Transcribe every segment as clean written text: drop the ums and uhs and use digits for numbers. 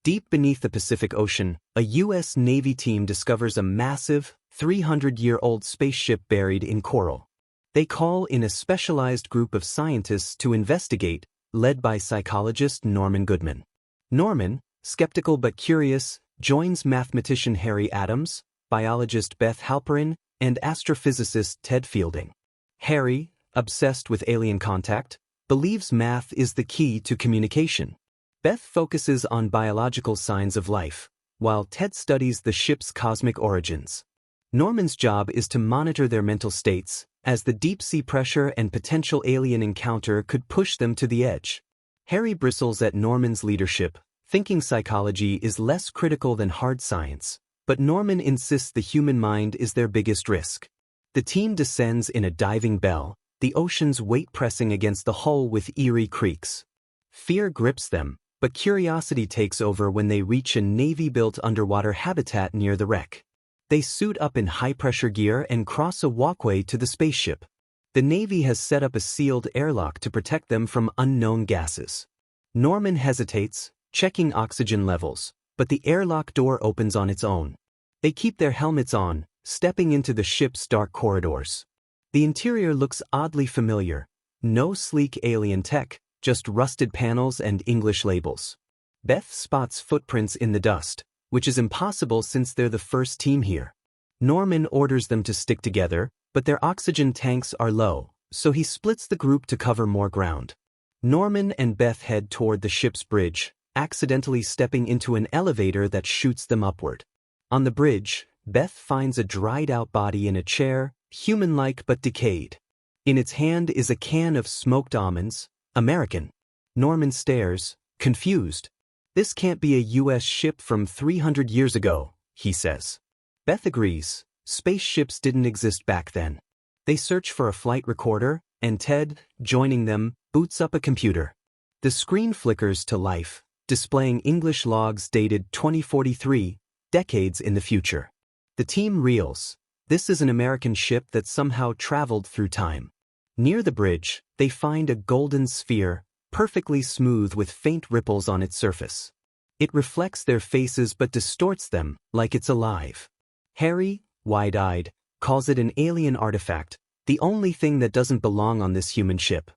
Deep beneath the Pacific Ocean, a U.S. Navy team discovers a massive, 300-year-old spaceship buried in coral. They call in a specialized group of scientists to investigate, led by psychologist Norman Goodman. Norman, skeptical but curious, joins mathematician Harry Adams, biologist Beth Halperin, and astrophysicist Ted Fielding. Harry, obsessed with alien contact, believes math is the key to communication. Beth focuses on biological signs of life, while Ted studies the ship's cosmic origins. Norman's job is to monitor their mental states, as the deep-sea pressure and potential alien encounter could push them to the edge. Harry bristles at Norman's leadership, thinking psychology is less critical than hard science, but Norman insists the human mind is their biggest risk. The team descends in a diving bell, the ocean's weight pressing against the hull with eerie creaks. Fear grips them, but curiosity takes over when they reach a Navy-built underwater habitat near the wreck. They suit up in high-pressure gear and cross a walkway to the spaceship. The Navy has set up a sealed airlock to protect them from unknown gases. Norman hesitates, checking oxygen levels, but the airlock door opens on its own. They keep their helmets on, stepping into the ship's dark corridors. The interior looks oddly familiar. No sleek alien tech, just rusted panels and English labels. Beth spots footprints in the dust, which is impossible since they're the first team here. Norman orders them to stick together, but their oxygen tanks are low, so he splits the group to cover more ground. Norman and Beth head toward the ship's bridge, accidentally stepping into an elevator that shoots them upward. On the bridge, Beth finds a dried-out body in a chair, human-like but decayed. In its hand is a can of smoked almonds, American. Norman stares, confused. This can't be a U.S. ship from 300 years ago, he says. Beth agrees. Spaceships didn't exist back then. They search for a flight recorder, and Ted, joining them, boots up a computer. The screen flickers to life, displaying English logs dated 2043, decades in the future. The team reels. This is an American ship that somehow traveled through time. Near the bridge, they find a golden sphere, perfectly smooth with faint ripples on its surface. It reflects their faces but distorts them, like it's alive. Harry, wide-eyed, calls it an alien artifact, the only thing that doesn't belong on this human ship.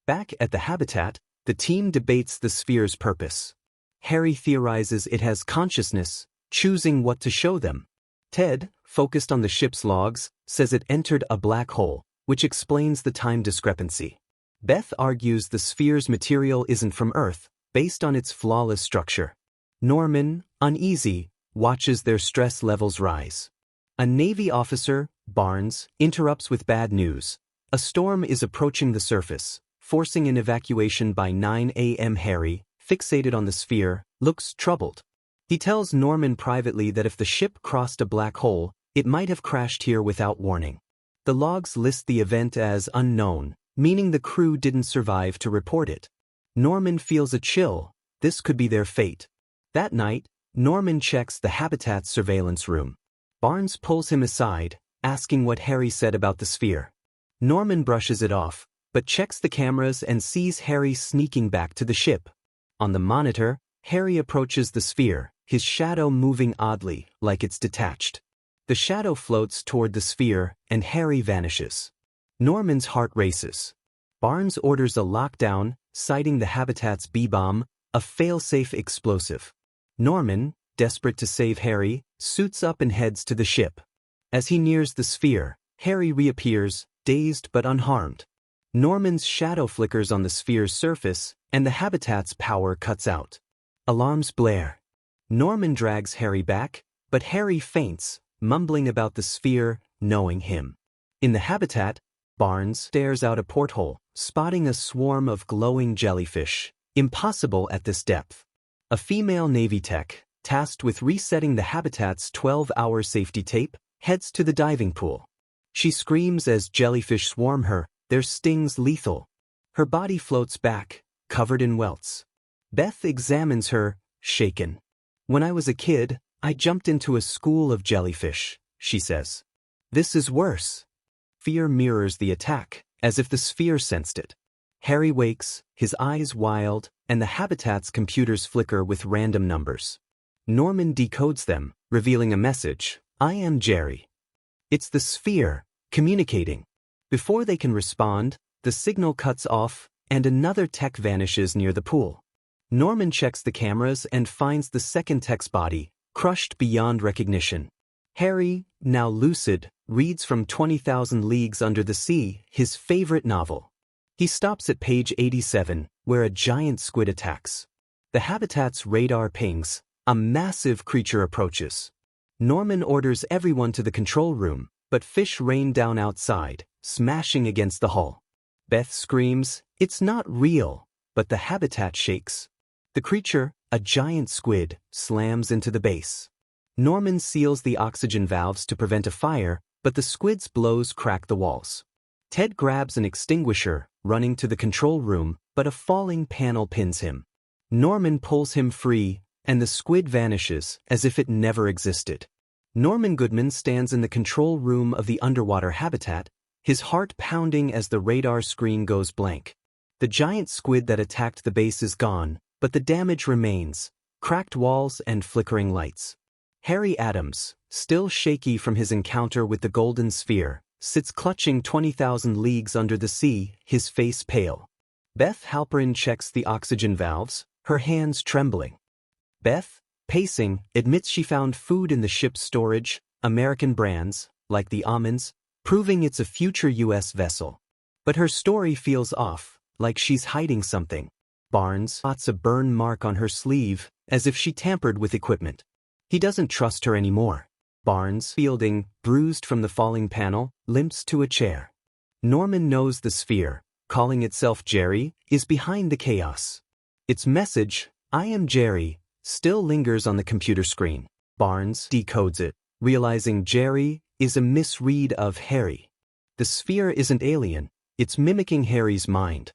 Back at the habitat, the team debates the sphere's purpose. Harry theorizes it has consciousness, choosing what to show them. Ted, focused on the ship's logs, says it entered a black hole, which explains the time discrepancy. Beth argues the sphere's material isn't from Earth, based on its flawless structure. Norman, uneasy, watches their stress levels rise. A Navy officer, Barnes, interrupts with bad news. A storm is approaching the surface, forcing an evacuation by 9 a.m. Harry, fixated on the sphere, looks troubled. He tells Norman privately that if the ship crossed a black hole, it might have crashed here without warning. The logs list the event as unknown, meaning the crew didn't survive to report it. Norman feels a chill. This could be their fate. That night, Norman checks the habitat's surveillance room. Barnes pulls him aside, asking what Harry said about the sphere. Norman brushes it off, but checks the cameras and sees Harry sneaking back to the ship. On the monitor, Harry approaches the sphere, his shadow moving oddly, like it's detached. The shadow floats toward the sphere, and Harry vanishes. Norman's heart races. Barnes orders a lockdown, citing the habitat's B-bomb, a fail-safe explosive. Norman, desperate to save Harry, suits up and heads to the ship. As he nears the sphere, Harry reappears, dazed but unharmed. Norman's shadow flickers on the sphere's surface, and the habitat's power cuts out. Alarms blare. Norman drags Harry back, but Harry faints, mumbling about the sphere, knowing him. In the habitat, Barnes stares out a porthole, spotting a swarm of glowing jellyfish, impossible at this depth. A female Navy tech, tasked with resetting the habitat's 12-hour safety tape, heads to the diving pool. She screams as jellyfish swarm her, their stings lethal. Her body floats back, covered in welts. Beth examines her, shaken. "When I was a kid, I jumped into a school of jellyfish," she says. "This is worse." Fear mirrors the attack, as if the sphere sensed it. Harry wakes, his eyes wild, and the habitat's computers flicker with random numbers. Norman decodes them, revealing a message: "I am Jerry." It's the sphere, communicating. Before they can respond, the signal cuts off, and another tech vanishes near the pool. Norman checks the cameras and finds the second tech's body, crushed beyond recognition. Harry, now lucid, reads from 20,000 Leagues Under the Sea, his favorite novel. He stops at page 87, where a giant squid attacks. The habitat's radar pings. A massive creature approaches. Norman orders everyone to the control room, but fish rain down outside, smashing against the hull. Beth screams, "It's not real," but the habitat shakes. The creature, a giant squid, slams into the base. Norman seals the oxygen valves to prevent a fire, but the squid's blows crack the walls. Ted grabs an extinguisher, running to the control room, but a falling panel pins him. Norman pulls him free, and the squid vanishes as if it never existed. Norman Goodman stands in the control room of the underwater habitat, his heart pounding as the radar screen goes blank. The giant squid that attacked the base is gone, but the damage remains: cracked walls and flickering lights. Harry Adams, still shaky from his encounter with the golden sphere, sits clutching 20,000 Leagues Under the Sea, his face pale. Beth Halperin checks the oxygen valves, her hands trembling. Beth, pacing, admits she found food in the ship's storage, American brands, like the almonds, proving it's a future U.S. vessel. But her story feels off, like she's hiding something. Barnes spots a burn mark on her sleeve, as if she tampered with equipment. He doesn't trust her anymore. Barnes, Fielding, bruised from the falling panel, limps to a chair. Norman knows the sphere, calling itself Jerry, is behind the chaos. Its message, "I am Jerry," still lingers on the computer screen. Barnes decodes it, realizing Jerry is a misread of Harry. The sphere isn't alien, it's mimicking Harry's mind.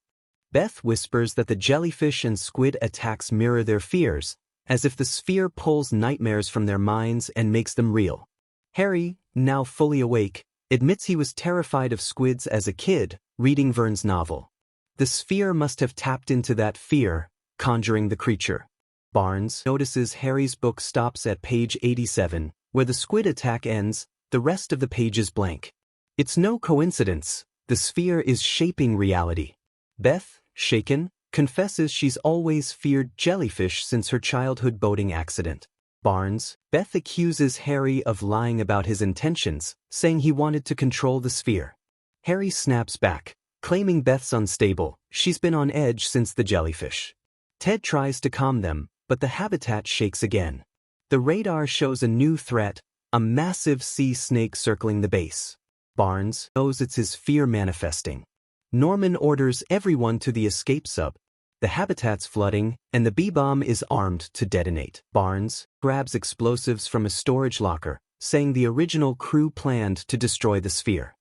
Beth whispers that the jellyfish and squid attacks mirror their fears, as if the sphere pulls nightmares from their minds and makes them real. Harry, now fully awake, admits he was terrified of squids as a kid, reading Verne's novel. The sphere must have tapped into that fear, conjuring the creature. Barnes notices Harry's book stops at page 87, where the squid attack ends, the rest of the page is blank. It's no coincidence, the sphere is shaping reality. Beth, shaken, confesses she's always feared jellyfish since her childhood boating accident. Beth accuses Harry of lying about his intentions, saying he wanted to control the sphere. Harry snaps back, claiming Beth's unstable, she's been on edge since the jellyfish. Ted tries to calm them, but the habitat shakes again. The radar shows a new threat, a massive sea snake circling the base. Barnes knows it's his fear manifesting. Norman orders everyone to the escape sub. The habitat's flooding, and the B-bomb is armed to detonate. Barnes grabs explosives from a storage locker, saying the original crew planned to destroy the sphere.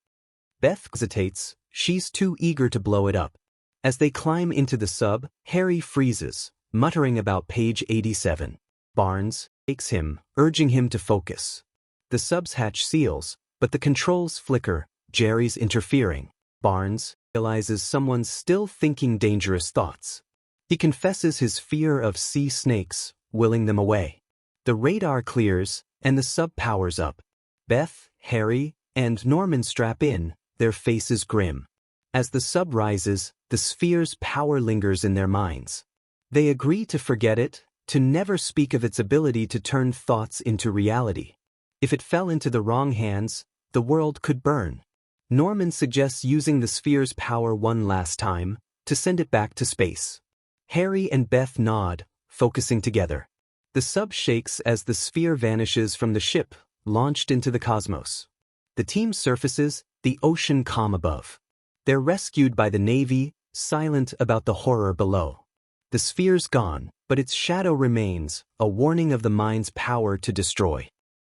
Beth hesitates, she's too eager to blow it up. As they climb into the sub, Harry freezes, muttering about page 87. Barnes takes him, urging him to focus. The sub's hatch seals, but the controls flicker, Jerry's interfering. Barnes realizes someone's still thinking dangerous thoughts. He confesses his fear of sea snakes, willing them away. The radar clears, and the sub powers up. Beth, Harry, and Norman strap in, their faces grim. As the sub rises, the sphere's power lingers in their minds. They agree to forget it, to never speak of its ability to turn thoughts into reality. If it fell into the wrong hands, the world could burn. Norman suggests using the sphere's power one last time, to send it back to space. Harry and Beth nod, focusing together. The sub shakes as the sphere vanishes from the ship, launched into the cosmos. The team surfaces, the ocean calm above. They're rescued by the Navy, silent about the horror below. The sphere's gone, but its shadow remains, a warning of the mind's power to destroy.